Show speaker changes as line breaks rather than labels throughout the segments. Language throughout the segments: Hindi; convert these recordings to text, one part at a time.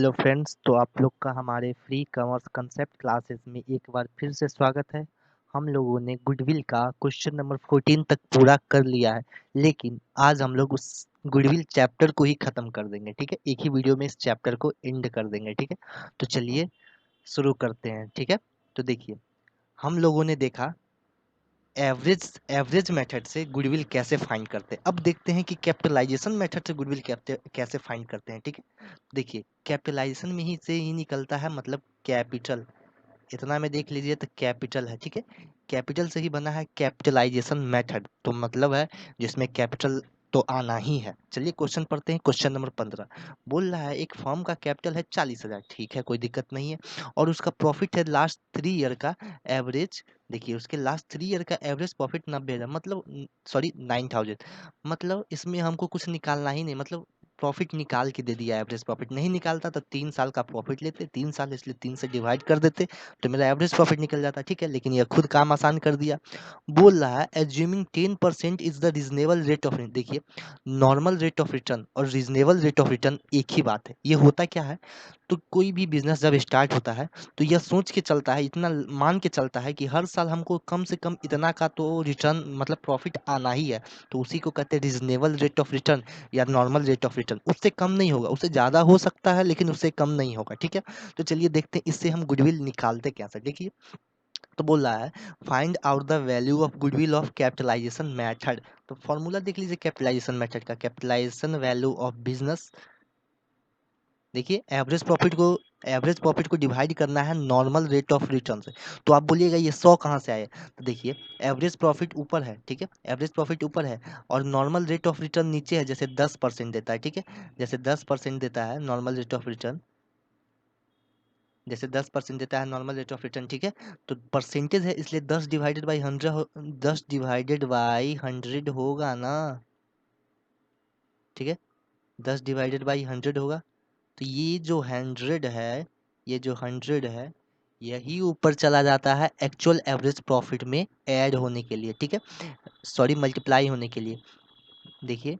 हेलो फ्रेंड्स, तो आप लोग का हमारे फ्री कॉमर्स कंसेप्ट क्लासेस में एक बार फिर से स्वागत है। हम लोगों ने गुडविल का क्वेश्चन नंबर 14 तक पूरा कर लिया है, लेकिन आज हम लोग उस गुडविल चैप्टर को ही खत्म कर देंगे। ठीक है, एक ही वीडियो में इस चैप्टर को एंड कर देंगे। ठीक है, तो चलिए शुरू करते हैं। ठीक है, तो देखिए, हम लोगों ने देखा एवरेज एवरेज मेथड से गुडविल कैसे फाइंड करते हैं। अब देखते हैं कि कैपिटलाइजेशन मेथड से गुडविल कैसे फाइंड करते हैं। ठीक है, देखिए कैपिटलाइजेशन में ही से ही निकलता है, मतलब कैपिटल। इतना में देख लीजिए तो कैपिटल है। ठीक है, कैपिटल से ही बना है कैपिटलाइजेशन मेथड, तो मतलब है जिसमें कैपिटल तो आना ही है। चलिए क्वेश्चन पढ़ते हैं। क्वेश्चन नंबर 15 बोल रहा है एक फर्म का कैपिटल है 40,000। ठीक है, कोई दिक्कत नहीं है। और उसका प्रॉफिट है लास्ट 3 ईयर का एवरेज। देखिए उसके लास्ट 3 ईयर का एवरेज प्रॉफिट 90,000, मतलब सॉरी 9,000। मतलब इसमें हमको कुछ निकालना ही नहीं, मतलब प्रॉफिट निकाल के दे दिया। एवरेज प्रॉफिट नहीं निकालता तो 3 साल का प्रॉफिट लेते, 3 साल इसलिए 3 से डिवाइड कर देते तो मेरा एवरेज प्रॉफिट निकल जाता। ठीक है, लेकिन यह खुद काम आसान कर दिया। बोल रहा है assuming 10% is the reasonable rate of return. देखिए नॉर्मल रेट ऑफ रिटर्न और रीजनेबल रेट ऑफ रिटर्न एक ही बात है। ये होता क्या है, तो कोई भी बिजनेस जब स्टार्ट होता है तो यह सोच के चलता है, इतना मान के चलता है कि हर साल हमको कम से कम इतना का तो रिटर्न मतलब प्रॉफिट आना ही है। तो उसी को कहते हैं रीजनेबल रेट ऑफ रिटर्न या नॉर्मल रेट ऑफ रिटर्न। उससे कम नहीं होगा, उससे ज़्यादा हो सकता है लेकिन उससे कम नहीं होगा। ठीक है, तो चलिए देखते हैं इससे हम गुडविल निकालते कैसे। देखिए तो बोल रहा है find out the value of goodwill of capitalisation method. तो फॉर्मूला देख लीजिए कैपिटलाइजेशन मेथड का, कैपिटलाइजेशन वैल्यू ऑफ बिजनेस। देखिए एवरेज प्रॉफिट को डिवाइड करना है नॉर्मल रेट ऑफ रिटर्न से। तो आप बोलिएगा ये 100 कहाँ से आए, तो देखिए एवरेज प्रॉफिट ऊपर है। ठीक है, एवरेज प्रॉफिट ऊपर है और नॉर्मल रेट ऑफ रिटर्न नीचे है, जैसे 10% देता है। ठीक है, जैसे 10% देता है नॉर्मल रेट ऑफ रिटर्न, जैसे 10% देता है नॉर्मल रेट ऑफ रिटर्न। ठीक है, तो परसेंटेज है इसलिए 10 डिवाइडेड बाई 100 होगा ना। ठीक है, 10 डिवाइडेड बाई 100 होगा। तो ये जो 100 है, ये जो 100 है यही ऊपर चला जाता है एक्चुअल एवरेज प्रॉफिट में ऐड होने के लिए। ठीक है, सॉरी मल्टीप्लाई होने के लिए। देखिए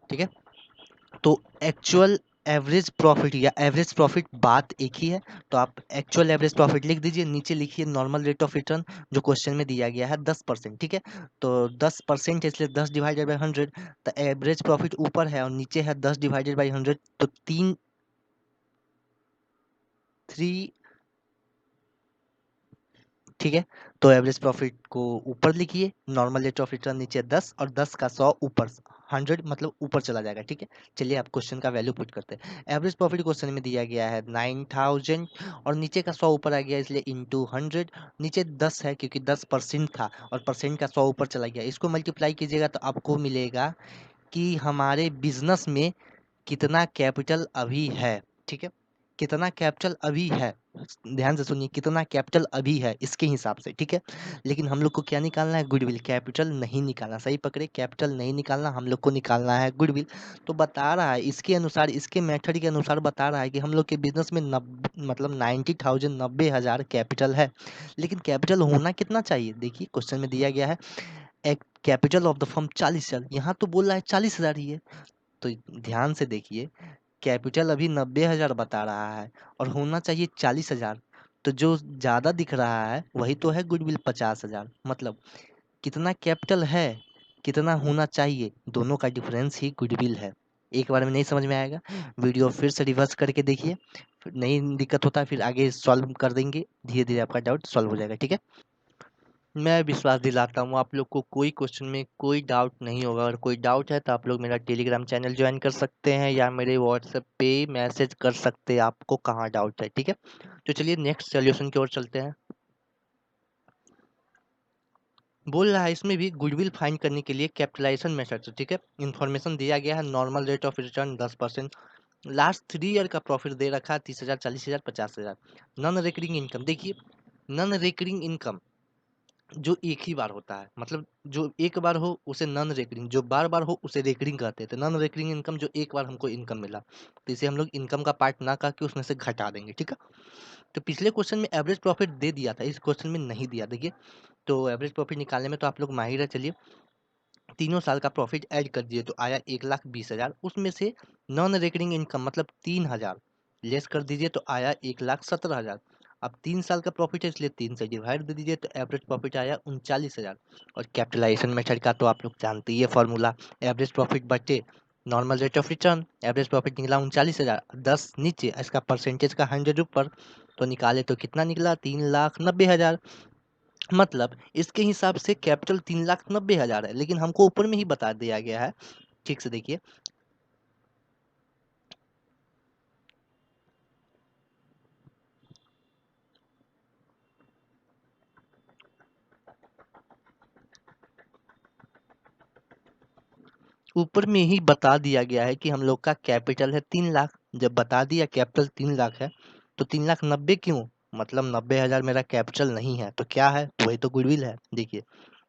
ठीक है, तो एक्चुअल एवरेज प्रॉफिट या एवरेज प्रॉफिट बात एक ही है। तो आप एक्चुअल एवरेज प्रॉफिट लिख दीजिए, नीचे लिखिए नॉर्मल रेट ऑफ रिटर्न जो क्वेश्चन में दिया गया है 10%। ठीक है, तो 10% इसलिए 10 डिवाइडेड बाई 100, तो एवरेज प्रॉफिट ऊपर है और नीचे है 10 डिवाइडेड बाई 100, तो तीन थ्री। ठीक है, तो एवरेज प्रॉफिट को ऊपर लिखिए, नॉर्मल रेट ऑफ रिटर्न नीचे 10 और 10 का 100 ऊपर 100, मतलब ऊपर चला जाएगा। ठीक है, चलिए आप क्वेश्चन का वैल्यू पुट करते हैं। एवरेज प्रॉफिट क्वेश्चन में दिया गया है 9,000 और नीचे का 100 ऊपर आ गया इसलिए इंटू 100। नीचे 10 है क्योंकि 10% था और परसेंट का 100 ऊपर चला गया। इसको मल्टीप्लाई कीजिएगा तो आपको मिलेगा कि हमारे बिजनेस में कितना कैपिटल अभी है। ठीक है, कितना कैपिटल अभी है, ध्यान से सुनिए, कितना कैपिटल अभी है इसके हिसाब से। ठीक है, लेकिन हम लोग को क्या निकालना है, गुडविल। कैपिटल नहीं निकालना, सही पकड़े, कैपिटल नहीं निकालना, हम लोग को निकालना है गुडविल। तो बता रहा है इसके अनुसार, इसके मेथड के अनुसार बता रहा है कि हम लोग के बिजनेस में मतलब 90,000 90,000 कैपिटल है। लेकिन कैपिटल होना कितना चाहिए, देखिए क्वेश्चन में दिया गया है एक कैपिटल ऑफ द फर्म 40,000, यहाँ तो बोल रहा है 40,000 ही है। तो ध्यान से देखिए, कैपिटल अभी 90,000 बता रहा है और होना चाहिए 40,000, तो जो ज़्यादा दिख रहा है वही तो है गुडविल 50,000। मतलब कितना कैपिटल है, कितना होना चाहिए, दोनों का डिफरेंस ही गुडविल है। एक बार में नहीं समझ में आएगा, वीडियो फिर से रिवर्स करके देखिए, फिर नहीं दिक्कत होता है फिर आगे सॉल्व कर देंगे, धीरे धीरे आपका डाउट सॉल्व हो जाएगा। ठीक है, मैं विश्वास दिलाता हूँ आप लोग को कोई क्वेश्चन में कोई डाउट नहीं होगा। अगर कोई डाउट है तो आप लोग मेरा टेलीग्राम चैनल ज्वाइन कर सकते हैं या मेरे व्हाट्सएप पे मैसेज कर सकते हैं, आपको कहाँ डाउट है। ठीक है, तो चलिए नेक्स्ट सॉल्यूशन की ओर चलते हैं। बोल रहा है इसमें भी गुडविल फाइंड करने के लिए कैपिटलाइजेशन मेथड से। ठीक है, इन्फॉर्मेशन दिया गया है normal rate of return 10%, last 3 year का प्रॉफिट दे रखा है 30,000 40,000 50,000। नॉन रिकरिंग इनकम, देखिए नॉन रिकरिंग इनकम जो एक ही बार होता है, मतलब जो एक बार हो उसे नॉन रेकरिंग, जो बार बार हो उसे रेकरिंग कहते हैं। तो नॉन रेकरिंग इनकम जो एक बार हमको इनकम मिला, तो इसे हम लोग इनकम का पार्ट ना करके उसमें से घटा देंगे, ठीक है। तो पिछले क्वेश्चन में एवरेज प्रॉफिट दे दिया था, इस क्वेश्चन में नहीं दिया। देखिए, तो एवरेज प्रॉफिट निकालने में तो आप लोग माहिर है। चलिए, तीनों साल का प्रॉफिट ऐड कर दिए तो आया 1,20,000। उसमें से नॉन रेकरिंग इनकम मतलब 3,000 लेस कर दीजिए तो आया 1,17,000। अब 3 साल का प्रॉफिट है इसलिए 3 से डिवाइड दे दीजिए तो एवरेज प्रॉफिट आया 39,000। और कैपिटलाइजेशन मेथड का तो आप लोग जानते ही है फॉर्मूला, एवरेज प्रॉफिट बटे normal rate of return. Average profit निकला 39,000, 10 नीचे, इसका परसेंटेज का 100 ऊपर, तो निकाले तो कितना निकला 3,90,000। मतलब इसके हिसाब से कैपिटल 3,90,000 है, लेकिन हमको ऊपर में ही बता दिया गया है। ठीक से देखिए, ऊपर में ही बता दिया गया है कि हम लोग का कैपिटल है 3,00,000। जब बता दिया कैपिटल 3,00,000 है तो 3,90,000 क्यों, मतलब 90,000 मेरा कैपिटल नहीं है तो क्या है, वही तो गुडविल है। देखिए,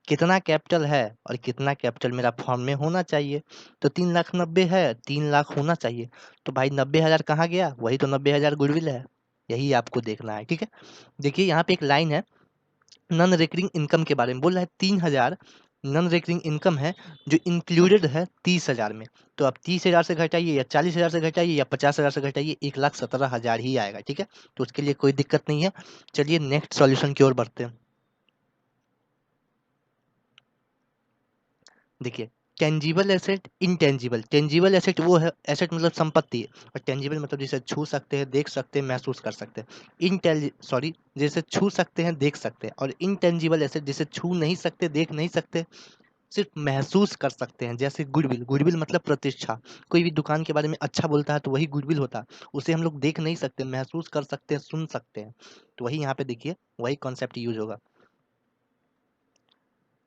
कितना कैपिटल है और कितना कैपिटल मेरा फॉर्म में होना चाहिए। तो 3,90,000 है, 3,00,000 होना चाहिए। तो भाई 90,000 कहाँ गया, वही तो 90,000 गुडविल है। यही आपको देखना है, ठीक है। देखिए, यहाँ पे एक लाइन है, नॉन रिकरिंग इनकम के बारे में बोल रहा है। 3,000 नॉन रिकरिंग इनकम है जो इंक्लूडेड है 30,000 में। तो आप 30,000 से घटाइए या 40,000 से घटाइए या 50,000 से घटाइए, 1,17,000 ही आएगा, ठीक है। तो उसके लिए कोई दिक्कत नहीं है। चलिए नेक्स्ट सॉल्यूशन की ओर बढ़ते हैं। देखिए, tangible asset, intangible. Tangible asset वो है, एसेट मतलब संपत्ति है, और टेंजिबल मतलब जिसे छू सकते हैं, देख सकते हैं, महसूस कर सकते हैं। जिसे छू सकते हैं, देख सकते हैं। और इंटेंजिबल एसेट जिसे छू नहीं सकते, देख नहीं सकते, सिर्फ महसूस कर सकते हैं। जैसे गुडविल, गुडविल मतलब प्रतिष्ठा। कोई भी दुकान के बारे में अच्छा बोलता है तो वही गुडविल होता है। उसे हम लोग देख नहीं सकते, महसूस कर सकते हैं, सुन सकते हैं। तो वही यहाँ पे देखिए, वही कॉन्सेप्ट यूज होगा।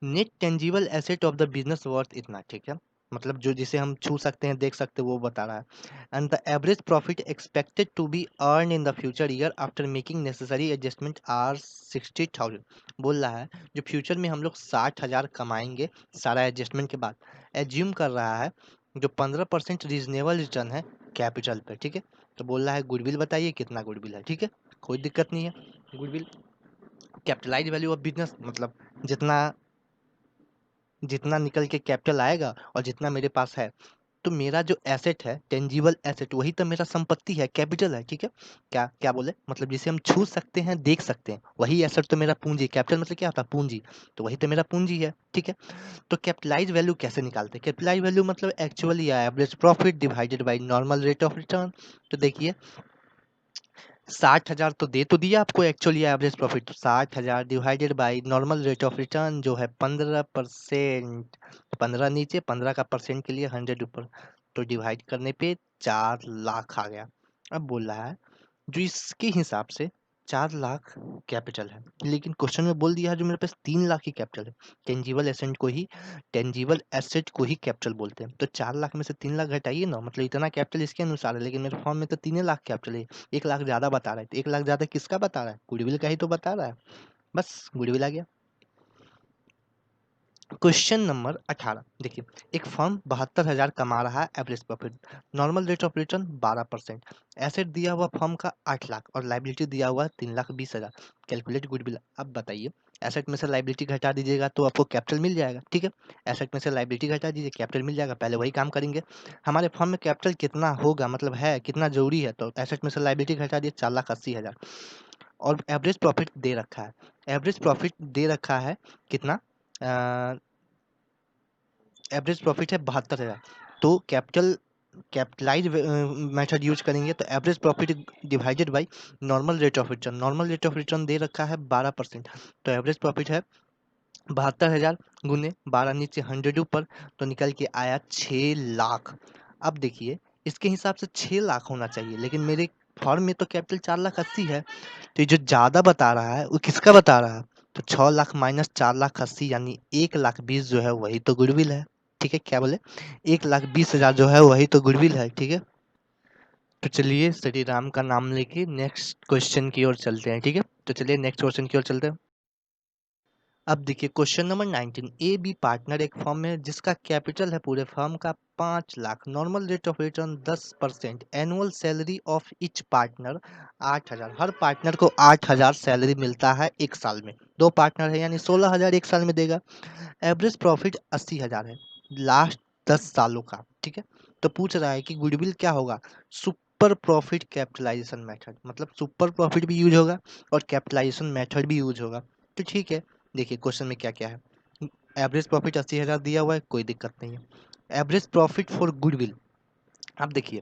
Net tangible asset of the business worth इतना, ठीक है। मतलब जो जिसे हम छू सकते हैं, देख सकते हैं, वो बता रहा है। And the average profit expected to be earn in the future year after making necessary adjustment are 60,000। बोल रहा है जो फ्यूचर में हम लोग 60,000 कमाएंगे सारा एडजस्टमेंट के बाद। एज्यूम कर रहा है जो 15% रीजनेबल रिटर्न है कैपिटल पर, ठीक है। तो बोल रहा है गुडविल बताइए कितना गुडविल है, ठीक है। कोई दिक्कत नहीं है। Goodwill capitalise value of business, मतलब जितना जितना निकल के कैपिटल आएगा और जितना मेरे पास है, तो मेरा जो एसेट है टेंजिबल एसेट वही तो मेरा संपत्ति है, कैपिटल है, ठीक है। क्या क्या बोले, मतलब जिसे हम छू सकते हैं, देख सकते हैं, वही एसेट तो मेरा पूंजी। कैपिटल मतलब क्या होता है, पूंजी। तो वही तो मेरा पूंजी है, ठीक है। तो कैपिटलाइज वैल्यू कैसे निकालते हैं, कैपिटलाइज वैल्यू मतलब एक्चुअल या average profit divided by normal rate of return. तो देखिए, 60,000 तो दे तो दिया आपको एक्चुअली एवरेज प्रॉफिट, तो 60,000 divided by normal rate of return जो है 15%। 15 नीचे, 15 का परसेंट के लिए 100 ऊपर, तो डिवाइड करने पे 4,00,000 आ गया। अब बोल रहा है जो इसके हिसाब से 4,00,000 कैपिटल है, लेकिन क्वेश्चन में बोल दिया है जो मेरे पास 3,00,000 ही कैपिटल है। टेंजिबल एसेट को ही कैपिटल बोलते हैं। तो 4,00,000 में से 3,00,000 घटाइए ना, मतलब इतना कैपिटल इसके अनुसार है, लेकिन मेरे फॉर्म में तो 3,00,000 कैपिटल है। 1,00,000 ज्यादा बता रहा है, तो 1,00,000 ज्यादा किसका बता रहा है, गुडविल का ही तो बता रहा है। बस गुडविल आ गया। क्वेश्चन नंबर 18, देखिए, एक फर्म 72,000 कमा रहा है average profit, normal rate of return 12%, asset दिया हुआ फर्म का 8,00,000 और लाइबिलिटी दिया हुआ है 3,20,000। Calculate goodwill. अब बताइए, एसेट में से लाइबिलिटी घटा दीजिएगा तो आपको कैपिटल मिल जाएगा, ठीक है। एसेट में से लाइबिलिटी घटा दीजिए, कैपिटल मिल जाएगा। पहले वही काम करेंगे। हमारे फर्म में कैपिटल कितना होगा, मतलब है कितना जरूरी है, तो एसेट में से लाइबिलिटी घटा दिए 4,80,000। और एवरेज प्रॉफिट दे रखा है, एवरेज प्रॉफिट दे रखा है कितना, एवरेज प्रॉफिट है 72,000। तो कैपिटलाइज मेथड यूज करेंगे तो average profit divided by normal rate of return. Normal rate of return दे रखा है 12%, तो एवरेज प्रॉफिट है 72,000 गुने 12 नीचे 100 ऊपर, तो निकल के आया 6,00,000। अब देखिए, इसके हिसाब से 6,00,000 होना चाहिए, लेकिन मेरे फॉर्म में तो कैपिटल 4,80,000 है। तो ये जो ज्यादा बता रहा है वो किसका बता रहा है, तो 6,00,000 माइनस 4,80,000 यानी 1,20,000 जो है वही तो गुडविल है, ठीक है। क्या बोले, 1,20,000 जो है वही तो गुडविल है, ठीक है। तो चलिए श्री राम का नाम लेके नेक्स्ट क्वेश्चन की ओर चलते हैं, ठीक है। तो चलिए नेक्स्ट क्वेश्चन की ओर चलते हैं। अब देखिए question number 19, A B partner एक फर्म में जिसका कैपिटल है पूरे फर्म का 5 lakh, normal rate of return 10%, annual salary of each partner 8,000। हर पार्टनर को 8,000 सैलरी मिलता है एक साल में। दो पार्टनर है यानी 16,000 एक साल में देगा। एवरेज प्रॉफिट 80,000 है लास्ट 10 सालों का, ठीक है। तो पूछ रहा है कि गुडविल क्या होगा, सुपर प्रॉफिट कैपिटलाइजेशन मेथड, मतलब सुपर प्रॉफिट भी यूज होगा और कैपिटलाइजेशन मेथड भी यूज होगा। तो ठीक है, देखिए क्वेश्चन में क्या क्या है। एवरेज प्रॉफिट 80,000 दिया हुआ है, कोई दिक्कत नहीं है। एवरेज प्रॉफिट फॉर गुडविल, अब देखिए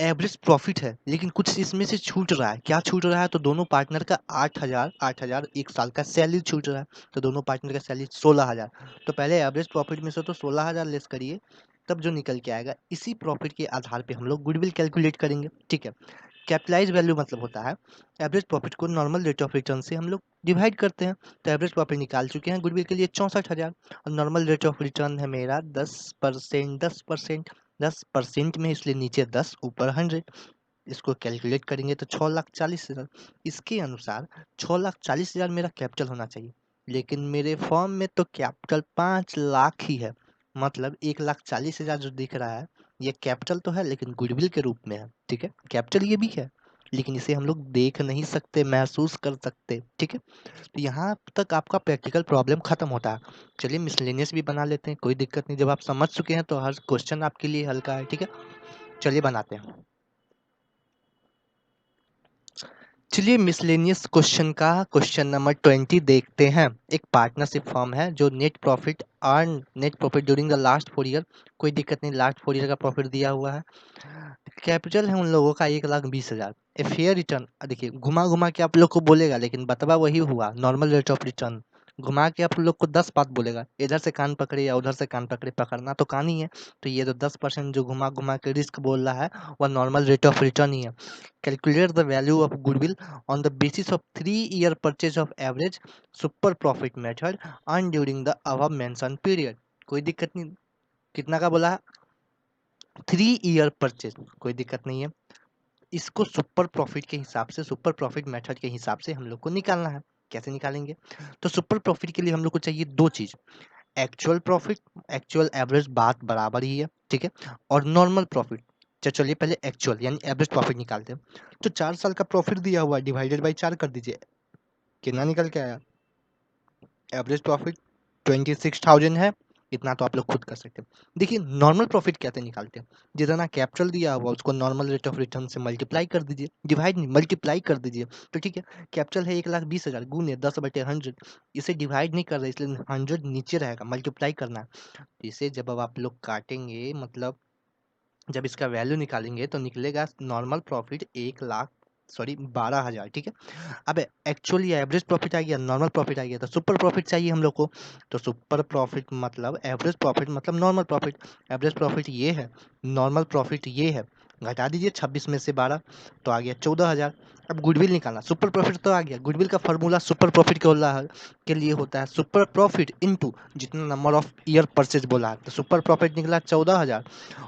एवरेज प्रॉफिट है लेकिन कुछ इसमें से छूट रहा है। क्या छूट रहा है, तो दोनों पार्टनर का 8,000 एक साल का सैलरी छूट रहा है। तो दोनों पार्टनर का सैलरी 16,000। तो पहले एवरेज प्रॉफिट में से तो 16,000 लेस करिए, तब जो निकल के आएगा इसी प्रॉफिट के आधार पे हम लोग गुडविल कैलकुलेट करेंगे, ठीक है। कैपिटलाइज वैल्यू मतलब होता है एवरेज प्रॉफिट को नॉर्मल रेट ऑफ रिटर्न से हम लोग डिवाइड करते हैं। तो एवरेज प्रॉफिट निकाल चुके हैं गुडविल के लिए 64,000, और नॉर्मल रेट ऑफ रिटर्न है मेरा 10%। 10%, 10% में इसलिए नीचे 10 ऊपर 100। इसको कैलकुलेट करेंगे तो 6,40,000। इसके अनुसार 6,40,000 मेरा कैपिटल होना चाहिए, लेकिन मेरे फॉर्म में तो कैपिटल 5 लाख ही है। मतलब 1,40,000 जो दिख रहा है ये कैपिटल तो है लेकिन गुडविल के रूप में है, ठीक है। कैपिटल ये भी है लेकिन इसे हम लोग देख नहीं सकते, महसूस कर सकते, ठीक है। तो यहाँ तक आपका प्रैक्टिकल प्रॉब्लम खत्म होता है। चलिए मिसलेनियस भी बना लेते हैं, कोई दिक्कत नहीं। जब आप समझ चुके हैं तो हर क्वेश्चन आपके लिए हल्का है, ठीक है। चलिए बनाते हैं। चलिए मिसलेनियस क्वेश्चन का क्वेश्चन नंबर 20 देखते हैं। एक पार्टनरशिप फर्म है जो net profit during the last 4 year, कोई दिक्कत नहीं, लास्ट 4 ईयर का प्रॉफिट दिया हुआ है। कैपिटल है उन लोगों का 1,20,000। ए फेयर रिटर्न, देखिए घुमा घुमा के आप लोग को बोलेगा लेकिन बतवा वही हुआ, नॉर्मल रेट ऑफ रिटर्न। घुमा के आप लोग को 10 बात बोलेगा, इधर से कान पकड़े या उधर से कान पकड़े, पकड़ना तो कान ही है। तो ये तो 10% जो घुमा घुमा के रिस्क बोल रहा है वह नॉर्मल रेट ऑफ रिटर्न ही है। Calculate the value of goodwill on the basis of 3 year purchase of average super profit method earn during the above mention period. कोई दिक्कत नहीं, कितना का बोला है, 3 ईयर परचेज, कोई दिक्कत नहीं है। इसको सुपर प्रॉफिट के हिसाब से, सुपर प्रॉफिट मेथड के हिसाब से हम लोग को निकालना है। कैसे निकालेंगे, तो सुपर प्रॉफिट के लिए हम लोग को चाहिए दो चीज, एक्चुअल प्रॉफिट, एक्चुअल एवरेज बात बराबर ही है, ठीक है, और नॉर्मल प्रॉफिट। चलिए पहले एक्चुअल यानी एवरेज प्रॉफिट निकालते हैं। तो 4 साल का प्रॉफिट दिया हुआ है, डिवाइडेड बाई 4 कर दीजिए, कितना निकल के आया, एवरेज प्रॉफिट 26,000 है। इतना तो आप लोग खुद कर सकते हैं। देखिए नॉर्मल प्रॉफिट कैसे निकालते हैं, जितना कैपिटल दिया हुआ उसको नॉर्मल रेट ऑफ रिटर्न से मल्टीप्लाई कर दीजिए, डिवाइड नहीं मल्टीप्लाई कर दीजिए। तो ठीक है, कैपिटल है 1,20,000 गुने 10/100, इसे डिवाइड नहीं कर रहे इसलिए 100 नीचे रहेगा, मल्टीप्लाई करना है। इसे जब अब आप लोग काटेंगे, मतलब जब इसका वैल्यू निकालेंगे तो निकलेगा नॉर्मल प्रॉफिट 1,00,000, सॉरी 12,000, ठीक है। अब एक्चुअली एवरेज प्रॉफिट आ गया, नॉर्मल प्रॉफिट आ गया, तो सुपर प्रॉफिट चाहिए हम लोग को। तो सुपर प्रॉफिट मतलब एवरेज प्रॉफिट मतलब नॉर्मल प्रॉफिट। एवरेज प्रॉफिट ये है, नॉर्मल प्रॉफिट ये है, घटा दीजिए 26 में से 12, तो आ गया 14,000। अब गुडविल निकालना, सुपर प्रॉफिट तो आ गया, गुडविल का फॉर्मूला सुपर प्रॉफिट के लिए होता है सुपर प्रॉफिट इनटू जितना नंबर ऑफ ईयर परचेज बोला है। तो सुपर प्रॉफिट निकला 14,000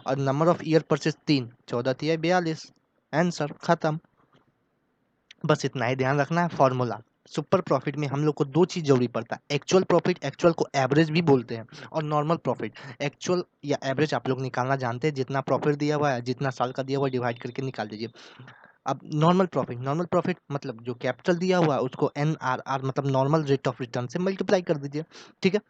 और नंबर ऑफ ईयर परचेज 3, 14 तिया 42, आंसर खत्म। बस इतना ही ध्यान रखना है फॉर्मूला। सुपर प्रॉफिट में हम लोग को दो चीज जरूरी पड़ता है, एक्चुअल प्रॉफिट, एक्चुअल को एवरेज भी बोलते हैं, और नॉर्मल प्रॉफिट। एक्चुअल या एवरेज आप लोग निकालना जानते हैं, जितना प्रॉफिट दिया हुआ है, जितना साल का दिया हुआ है, डिवाइड करके निकाल दीजिए। अब नॉर्मल प्रॉफिट, नॉर्मल प्रॉफिट मतलब जो कैपिटल दिया हुआ है उसको NRR मतलब नॉर्मल रेट ऑफ रिटर्न से मल्टीप्लाई कर दीजिए, ठीक है।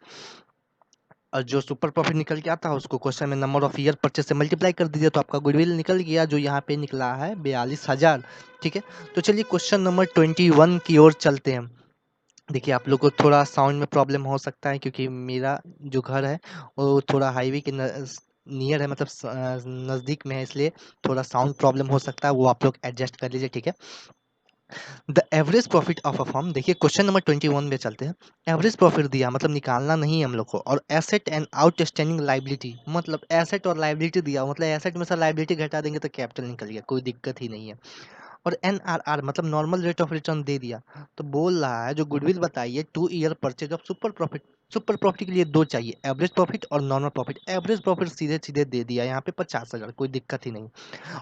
और जो सुपर प्रॉफिट निकल के आता है उसको क्वेश्चन में नंबर ऑफ ईयर परचेज से मल्टीप्लाई कर दीजिए, तो आपका गुडविल निकल गया जो यहाँ पे निकला है 42,000, ठीक है। तो चलिए क्वेश्चन नंबर 21 की ओर चलते हैं। देखिए आप लोग को थोड़ा साउंड में प्रॉब्लम हो सकता है क्योंकि मेरा जो घर है वो थोड़ा हाईवे के नियर है, मतलब नज़दीक में है, इसलिए थोड़ा साउंड प्रॉब्लम हो सकता है, वो आप लोग एडजस्ट कर लीजिए, ठीक है। The average profit of a firm, देखिए क्वेश्चन नंबर 21 में चलते हैं। एवरेज प्रॉफिट दिया मतलब निकालना नहीं है हम लोग को, और एसेट एंड आउटस्टैंडिंग लाइबिलिटी, मतलब एसेट और लाइबिलिटी दिया, मतलब एसेट में से लाइबिलिटी घटा देंगे तो कैपिटल निकल गया, कोई दिक्कत ही नहीं है। और NRR मतलब नॉर्मल रेट ऑफ रिटर्न दे दिया। तो बोल रहा है जो गुडविल बताइए 2 year purchase of super profit. Super profit के लिए दो चाहिए, एवरेज प्रॉफिट और नॉर्मल प्रॉफिट। एवरेज प्रॉफिट सीधे सीधे दे दिया यहाँ पे 50,000, कोई दिक्कत ही नहीं।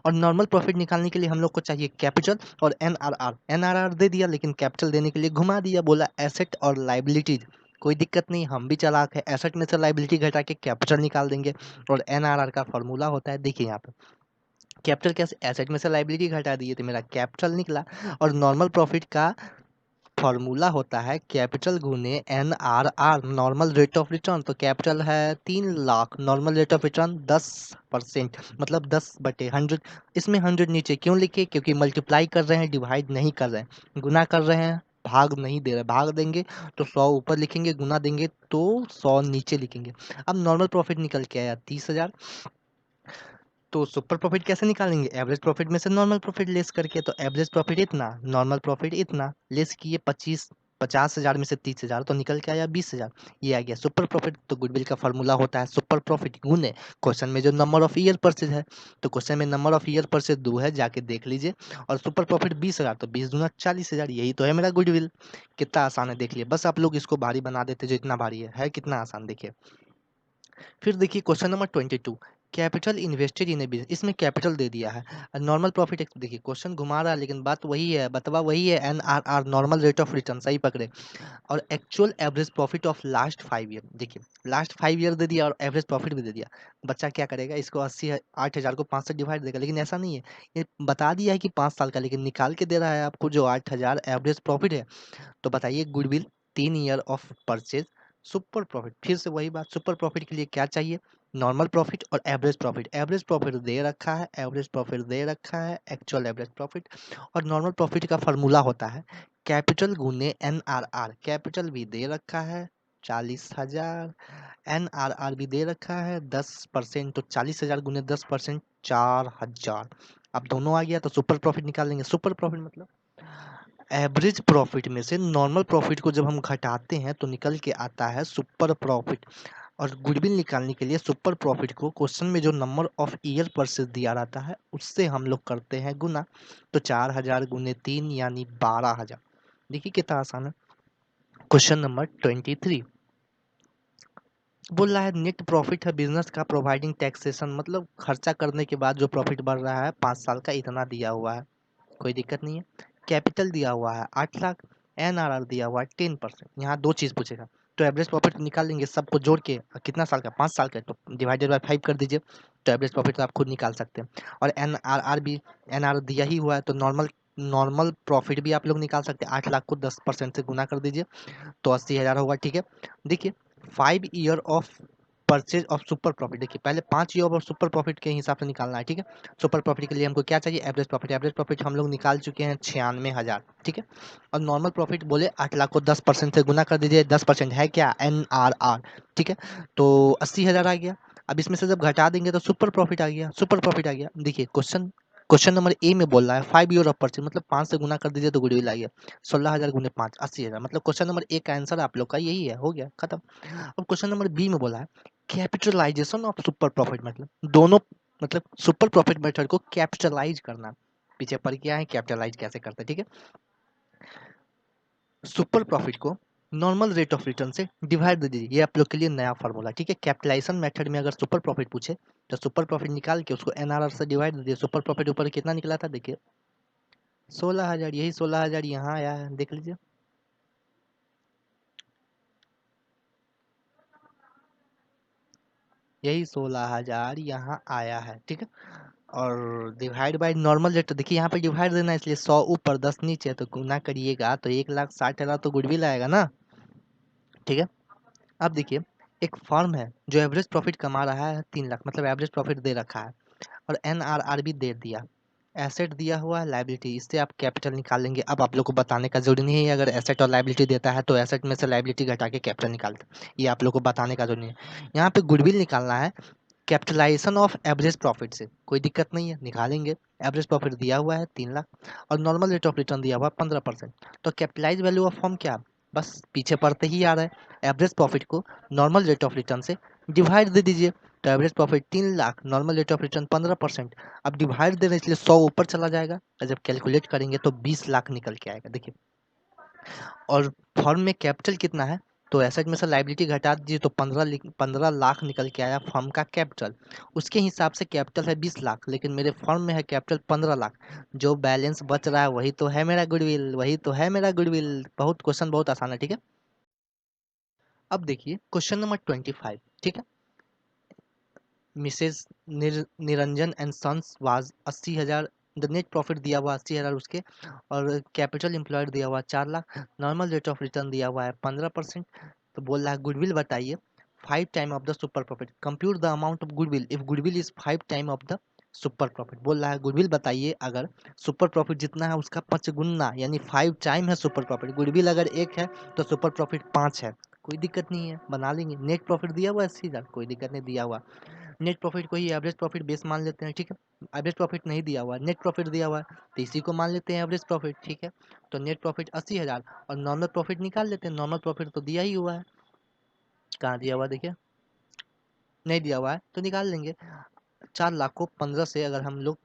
और नॉर्मल प्रॉफिट निकालने के लिए हम लोग को चाहिए कैपिटल और NRR। NRR दे दिया लेकिन कैपिटल देने के लिए घुमा दिया, बोला एसेट और लाइबिलिटीज। कोई दिक्कत नहीं, हम भी चालाक है। एसेट में से लाइबिलिटी घटा के कैपिटल निकाल देंगे और एनआरआर का फॉर्मूला होता है, देखिए यहाँ पे कैपिटल कैसे, एसेट में से लाइबिलिटी घटा दिए तो मेरा कैपिटल निकला। और नॉर्मल प्रॉफिट का फॉर्मूला होता है कैपिटल गुने NRR, normal rate of return. तो कैपिटल है 3 lakh, normal rate of return 10%, मतलब 10/100। इसमें 100 नीचे क्यों लिखे, क्योंकि मल्टीप्लाई कर रहे हैं, डिवाइड नहीं कर रहे हैं, गुना कर रहे हैं, भाग नहीं दे रहे। भाग देंगे तो 100 ऊपर लिखेंगे, गुना देंगे तो 100 नीचे लिखेंगे। अब नॉर्मल प्रॉफिट निकल के आया 30,000। तो सुपर प्रॉफिट कैसे निकालेंगे, एवरेज प्रॉफिट में से नॉर्मल प्रॉफिट लेस करके। तो एवरेज प्रॉफिट इतना, नॉर्मल प्रॉफिट इतना, लेस किए 50,000 में से 30,000 तो निकल के आया 20,000। ये आ गया सुपर प्रॉफिट। तो गुडविल का फॉर्मूला होता है सुपर प्रॉफिट गुने क्वेश्चन में जो नंबर ऑफ ईयर परचेज है। तो क्वेश्चन में नंबर ऑफ ईयर परचेज 2 है, जाके देख लीजिए। और सुपर प्रॉफिट 20,000, तो 20 दूना 40,000, यही तो है मेरा गुडविल। कितना आसान है देख लिए, बस आप लोग इसको भारी बना देते जो इतना भारी है कितना आसान, देखिए। फिर देखिए question number 22, capital invested in A business, इसमें कैपिटल दे दिया है। नॉर्मल प्रॉफिट, देखिए क्वेश्चन घुमा रहा है लेकिन बात वही है, बतवा वही है, NRR normal rate of return, सही पकड़े। और actual average profit of last 5 year, देखिए लास्ट 5 ईयर दे दिया और एवरेज प्रॉफिट भी दे दिया। बच्चा क्या करेगा, इसको 8,000 को 5 से डिवाइड देगा, लेकिन ऐसा नहीं है। ये बता दिया है कि 5 साल का, लेकिन निकाल के दे रहा है आपको जो 8,000 एवरेज प्रॉफिट है। तो बताइए goodwill 3 year of purchase, super profit, फिर से वही बात, सुपर प्रॉफिट के लिए क्या चाहिए, नॉर्मल प्रॉफिट और एवरेज प्रॉफिट। एवरेज प्रॉफिट दे रखा है, एवरेज प्रॉफिट दे रखा है, एक्चुअल एवरेज प्रॉफिट। और नॉर्मल प्रॉफिट का फॉर्मूला होता है कैपिटल गुने एनआरआर, कैपिटल भी दे रखा है 40,000, एनआरआर भी दे रखा है 10%, तो 40,000 गुने 10% 4,000। अब दोनों आ गया तो सुपर प्रॉफिट निकाल लेंगे। सुपर प्रॉफिट मतलब एवरेज प्रॉफिट में से नॉर्मल प्रॉफिट को जब हम घटाते हैं तो निकल के आता है सुपर प्रॉफिट। और गुडविल निकालने के लिए सुपर प्रॉफिट को क्वेश्चन में जो नंबर ऑफ ईयर परचेज दिया रहता है उससे हम लोग करते हैं गुना। तो 4,000 गुने 3 यानी 12,000। देखिए कितना आसान है। क्वेश्चन नंबर 23 बोल रहा है नेट प्रॉफिट है बिजनेस का प्रोवाइडिंग टैक्सेशन, मतलब खर्चा करने के बाद जो प्रॉफिट बढ़ रहा है 5 साल का इतना दिया हुआ है, कोई दिक्कत नहीं है। कैपिटल दिया हुआ है 8 लाख, एनआरआर दिया हुआ है 10%। यहाँ दो चीज पूछेगा, तो एवरेज प्रॉफिट निकाल लेंगे सबको जोड़ के, कितना साल का, 5 साल का, तो डिवाइडेड बाय 5 कर दीजिए। तो एवरेज प्रॉफिट तो आप खुद निकाल सकते हैं। और एनआरआर भी, एनआर दिया ही हुआ है तो नॉर्मल नॉर्मल प्रॉफिट भी आप लोग निकाल सकते हैं। 8 लाख को 10% से गुना कर दीजिए तो 80,000 होगा, ठीक है। देखिए 5 year of purchase of super profit, देखिए पहले 5 ईयर ऑफ सुपर प्रॉफिट के हिसाब से निकालना है, ठीक है। सुपर प्रॉफिट के लिए हमको क्या चाहिए, एवरेज प्रॉफिट। एवरेज प्रॉफिट हम लोग निकाल चुके हैं 96,000, ठीक है। और नॉर्मल प्रॉफिट बोले 8 लाख को 10% से गुना कर दीजिए, 10% है क्या, एनआरआर, ठीक है। तो 80,000 आ गया। अब इसमें से जब घटा देंगे तो सुपर प्रॉफिट आ गया, सुपर प्रॉफिट आ गया। देखिए क्वेश्चन क्वेश्चन नंबर ए में बोल रहा है 5 ईयर ऑफ परचेज, मतलब 5 से गुना कर दीजिए तो गुडविल आ गया। 16,000 गुने 5 80,000, मतलब क्वेश्चन नंबर ए का आंसर आप लोग का यही है, हो गया खत्म। अब क्वेश्चन नंबर बी में बोला है कैपिटलाइजेशन ऑफ सुपर प्रॉफिट, मतलब दोनों, मतलब सुपर प्रॉफिट मेथड को कैपिटलाइज करना। पीछे पढ़ के आए कैपिटलाइज कैसे करते हैं, ठीक है। सुपर प्रॉफिट को नॉर्मल रेट ऑफ रिटर्न से डिवाइड दे दीजिए, ये आप लोग के लिए नया फॉर्मूला, ठीक है। कैपिटलाइजेशन मेथड में अगर सुपर प्रॉफिट पूछे तो सुपर प्रॉफिट निकाल के उसको एनआरआर से डिवाइड दे दीजिए। सुपर प्रॉफिट ऊपर कितना निकला था, देखिए 16,000, यही 16,000 यहाँ आया है, देख लीजिए। यही 16,000 यहाँ आया है, ठीक है। और डिवाइड बाय नॉर्मल रेट, तो देखिए यहाँ पे डिवाइड देना है, इसलिए 100 ऊपर 10 नीचे, तो गुना करिएगा तो 1,60,000 तो गुडविल आएगा ना, ठीक है। अब देखिए एक फर्म है जो एवरेज प्रॉफिट कमा रहा है 3 लाख, मतलब एवरेज प्रॉफिट दे रखा है। और एनआरआर भी दे दिया, एसेट दिया हुआ है, लाइबिलिटी, इससे आप कैपिटल निकाल लेंगे। अब आप लोग को बताने का जरूरी नहीं है, अगर एसेट और लाइबिलिटी देता है तो एसेट में से लाइबिलिटी घटा के कैपिटल निकालते, ये आप लोग को बताने का जरूरी नहीं है। यहाँ पे गुडविल निकालना है कैपिटलाइजेशन ऑफ एवरेज प्रॉफिट से, कोई दिक्कत नहीं है, निकालेंगे। एवरेज प्रॉफिट दिया हुआ है 3 लाख और नॉर्मल रेट ऑफ रिटर्न दिया हुआ है 15%। तो कैपिटलाइज वैल्यू ऑफ फॉर्म क्या, बस पीछे पढ़ते ही आ रहा है, एवरेज प्रॉफिट को नॉर्मल रेट ऑफ रिटर्न से डिवाइड दे दीजिए। तो average profit 3 lakh, normal rate of return 15%। अब डिवाइड दे रहे हैं इसलिए 100 ऊपर चला जाएगा, और जब कैलकुलेट करेंगे तो 20 लाख निकल के आएगा, देखिए। और फर्म में कैपिटल कितना है, तो एसेट में से लाइबिलिटी घटा दीजिए तो 15 लाख निकल के आया फर्म का कैपिटल। उसके हिसाब से कैपिटल है 20 लाख, लेकिन मेरे फर्म में है कैपिटल 15 लाख। जो बैलेंस बच रहा है वही तो है मेरा गुडविल, वही तो है मेरा गुडविल। बहुत क्वेश्चन बहुत आसान है, ठीक है। अब देखिए क्वेश्चन नंबर 25, ठीक है। Mrs Niranjan and sons was 80,000, the net profit दिया हुआ 80,000 उसके, और कैपिटल एम्प्लॉयड दिया हुआ 4 lakh, normal rate of return दिया हुआ है 15%। तो बोल रहा है गुडविल बताइए 5 time of the super profit, compute the amount of goodwill if goodwill is 5 time of the super profit. बोल रहा है गुडविल बताइए अगर सुपर प्रॉफिट जितना है उसका 5 गुना यानी 5 टाइम है सुपर प्रॉफिट। गुडविल अगर 1 है तो सुपर प्रॉफिट 5 है, कोई दिक्कत नहीं है, बना लेंगे। नेट प्रॉफिट दिया हुआ है 80,000, कोई दिक्कत नहीं, दिया हुआ। नेट प्रॉफिट को ही एवरेज प्रॉफिट बेस मान लेते हैं, ठीक है। एवरेज प्रॉफिट नहीं दिया हुआ है, नेट प्रॉफिट दिया हुआ है, तो इसी को मान लेते हैं एवरेज प्रॉफिट, ठीक है। तो नेट प्रॉफिट 80,000 और नॉर्मल प्रॉफिट निकाल लेते हैं। नॉर्मल प्रॉफिट तो दिया ही हुआ है, कहाँ दिया हुआ है देखिए, नहीं दिया हुआ है तो निकाल लेंगे। 4 लाख को 15 से अगर हम लोग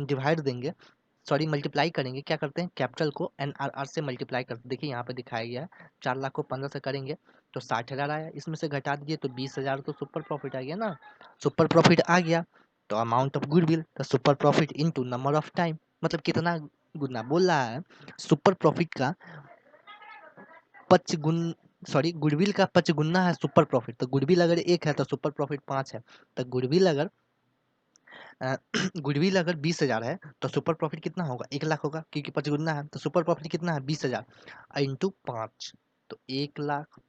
डिवाइड देंगे, सॉरी मल्टीप्लाई करेंगे, क्या करते हैं कैपिटल को NRR से मल्टीप्लाई करते हैं। देखिए यहाँ पे दिखाया गया है 4 लाख को 15 से करेंगे तो 60,000 आया, इसमें से घटा दीजिए तो 20,000 तो सुपर प्रॉफिट आ गया ना। सुपर प्रॉफिट आ गया तो अमाउंट ऑफ गुडविल, तो super profit into number of time, मतलब कितना गुना बोल रहा है। सुपर प्रॉफिट का 5 गुण, सॉरी गुडविल का 5 गुना है सुपर प्रॉफिट, तो गुडविल अगर 1 है तो सुपर प्रॉफिट 5 है। तो गुडविल अगर गुडविल अगर 20,000 है तो सुपर प्रॉफिट कितना होगा, 1 लाख होगा, क्योंकि 5 गुना है। तो सुपर प्रॉफिट कितना है 20,000 इंटू 5, तो 1 लाख।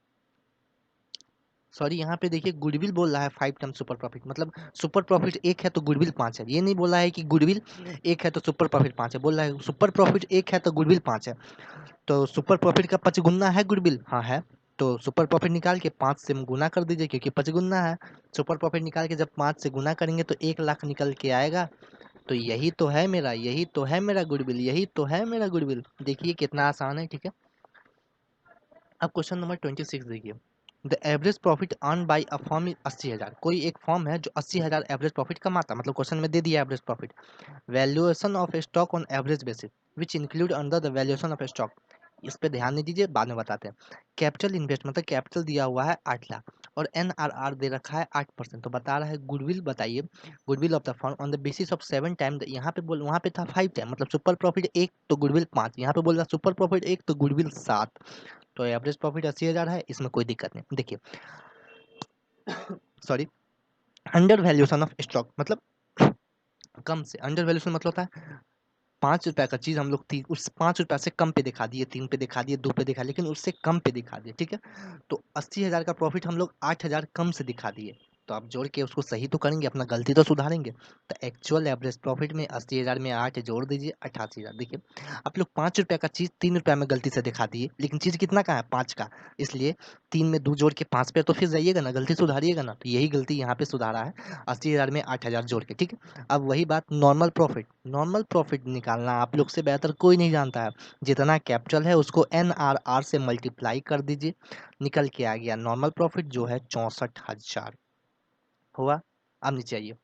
सॉरी यहाँ पे देखिए गुडविल बोल रहा है 5 टाइम सुपर प्रॉफिट, मतलब सुपर प्रॉफिट 1 है तो गुडविल 5 है। ये नहीं बोला है कि गुडविल 1 है तो सुपर प्रॉफिट 5 है, बोल रहा है सुपर प्रॉफिट 1 है तो गुडविल 5 है। तो सुपर प्रॉफिट का 5 गुना है गुडविल, हाँ है। तो सुपर प्रॉफिट निकाल के 5 से गुना कर दीजिए, क्योंकि 5 गुना है। सुपर प्रॉफिट निकाल के जब 5 से गुना करेंगे तो 1 लाख निकल के आएगा। तो यही तो है मेरा, यही तो है मेरा गुडविल, यही तो है मेरा गुडविल। देखिए कितना आसान है, ठीक है। अब क्वेश्चन नंबर 26 देखिए, the average profit earn by a firm is 80,000। कोई एक फॉर्म है जो 80,000 एवरेज प्रॉफिट कमाता, मतलब क्वेश्चन में दे दिया average profit. Valuation of stock on average basis which include under the valuation of stock. इस पे ध्यान नहीं दीजिए, बाद में बताते हैं। कैपिटल इन्वेस्ट मतलब कैपिटल दिया हुआ है 8 लाख और NRR दे रखा है 8%। तो बता रहा है गुडविल बताइए, goodwill of the firm on the basis of 7 time, यहाँ पे बोल, वहाँ पे था 5 टाइम, मतलब सुपर प्रॉफिट 1 तो गुडविल 5, यहाँ पे बोल रहा सुपर प्रॉफिट 1 तो गुडविल 7। तो एवरेज प्रॉफिट 80,000 है, इसमें कोई दिक्कत नहीं। देखिए sorry, under valuation of stock मतलब कम से, अंडर वैल्यूएशन मतलब होता है 5 रुपए का चीज हम लोग उस 5 रुपए से कम पे दिखा दिए, 3 पे दिखा दिए, 2 पे दिखा, लेकिन उससे कम पे दिखा दिए, ठीक है। तो 80,000 का प्रॉफिट हम लोग 8,000 कम से दिखा दिए, तो आप जोड़ के उसको सही तो करेंगे, अपना गलती तो सुधारेंगे। तो एक्चुअल एवरेज प्रॉफिट में 80,000 में 8 जोड़ दीजिए 88,000। देखिए आप लोग 5 रुपए का चीज 3 रुपए में गलती से दिखा दिए, लेकिन चीज कितना का है 5 का, इसलिए 3 में 2 जोड़ के 5 पे तो फिर जाइएगा ना, गलती सुधारिएगा ना। तो यही गलती यहाँ पे सुधारा है, 80,000 में 8,000 जोड़ के, ठीक है। अब वही बात नॉर्मल प्रॉफिट, नॉर्मल प्रॉफिट निकालना आप लोग से बेहतर कोई नहीं जानता है। जितना कैपिटल है उसको NRR से मल्टीप्लाई कर दीजिए, निकल के आ गया नॉर्मल प्रॉफिट जो है 64,000 हुआ। अब नीचे आइए,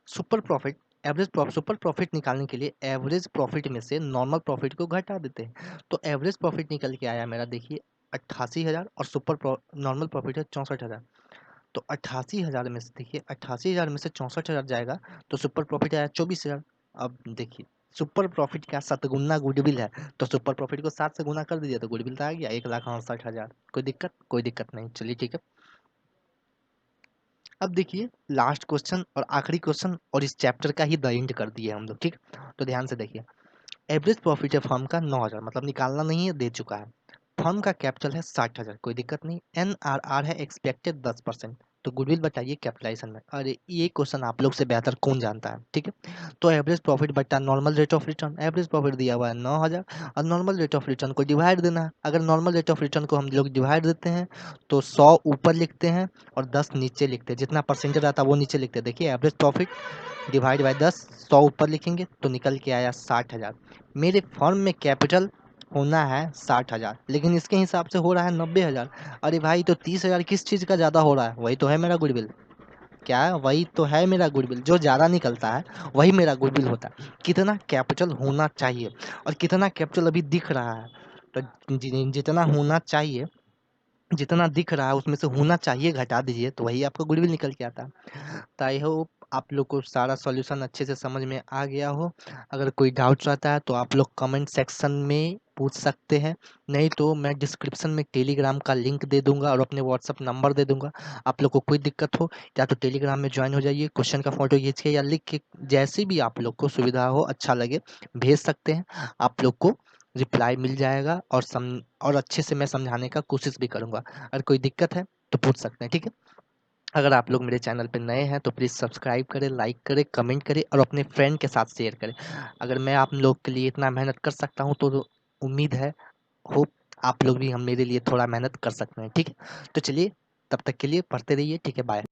super profit, average profit, super profit निकालने के लिए एवरेज प्रॉफिट में से नॉर्मल प्रॉफिट को घटा देते हैं। तो एवरेज प्रॉफिट निकल के आया मेरा देखिए 88,000 और नॉर्मल प्रॉफिट है 64,000। तो 88,000 में से देखिए 88,000 में से 64,000 जाएगा तो सुपर प्रॉफिट आया 24,000। अब देखिए सुपर प्रॉफिट का 7 गुना गुडविल है, तो सुपर प्रॉफिट को 7 से गुना कर दीजिए तो गुडविल तो आ गया 1,68,000। कोई दिक्कत, कोई दिक्कत नहीं, चलिए ठीक है। अब देखिए लास्ट क्वेश्चन और आखिरी क्वेश्चन, और इस चैप्टर का ही द एंड कर दिए हम लोग, ठीक। तो ध्यान से देखिए, एवरेज प्रॉफिट है फर्म का 9,000, मतलब निकालना नहीं है, दे चुका है। फर्म का कैपिटल है 60,000, कोई दिक्कत नहीं। NRR है एक्सपेक्टेड 10%। तो गुडविल बताइए कैपिटलाइजेशन में, अरे ये क्वेश्चन आप लोग से बेहतर कौन जानता है, ठीक है। तो एवरेज प्रॉफिट बटा normal rate of return, average profit दिया हुआ है 9,000 और नॉर्मल रेट ऑफ रिटर्न को डिवाइड देना है। अगर नॉर्मल रेट ऑफ रिटर्न को हम लोग डिवाइड देते हैं तो 100 ऊपर लिखते हैं और 10 नीचे लिखते हैं, जितना परसेंटेज आता है वो नीचे लिखते हैं। देखिए एवरेज प्रॉफिट डिवाइड बाय 10, 100 ऊपर लिखेंगे तो निकल के आया 60,000। मेरे फर्म में कैपिटल होना है 60,000, लेकिन इसके हिसाब से हो रहा है 90,000। अरे भाई तो 30,000 किस चीज़ का ज़्यादा हो रहा है, वही तो है मेरा गुडविल। क्या है? वही तो है मेरा गुडविल, जो ज़्यादा निकलता है वही मेरा गुडविल होता है। कितना कैपिटल होना चाहिए और कितना कैपिटल अभी दिख रहा है, तो जितना होना चाहिए, जितना दिख रहा है उसमें से होना चाहिए घटा दीजिए तो वही आपका गुडविल निकल के आता है। तो आई होप आप लोग को सारा सॉल्यूशन अच्छे से समझ में आ गया हो। अगर कोई डाउट रहता है तो आप लोग कमेंट सेक्शन में पूछ सकते हैं, नहीं तो मैं डिस्क्रिप्शन में टेलीग्राम का लिंक दे दूंगा और अपने व्हाट्सअप नंबर दे दूंगा। आप लोग को कोई दिक्कत हो या तो टेलीग्राम में ज्वाइन हो जाइए, क्वेश्चन का फोटो खींच के या लिख के, जैसे भी आप लोग को सुविधा हो अच्छा लगे भेज सकते हैं। आप लोग को रिप्लाई मिल जाएगा और अच्छे से मैं समझाने का कोशिश भी करूंगा। अगर कोई दिक्कत है तो पूछ सकते हैं, ठीक है। अगर आप लोग मेरे चैनल पे नए हैं तो प्लीज़ सब्सक्राइब करें, लाइक करें, कमेंट करें और अपने फ्रेंड के साथ शेयर करें। अगर मैं आप लोग के लिए इतना मेहनत कर सकता हूँ तो उम्मीद है, होप आप लोग भी हम मेरे लिए थोड़ा मेहनत कर सकते हैं, ठीक है। तो चलिए, तब तक के लिए पढ़ते रहिए, ठीक है, बाय।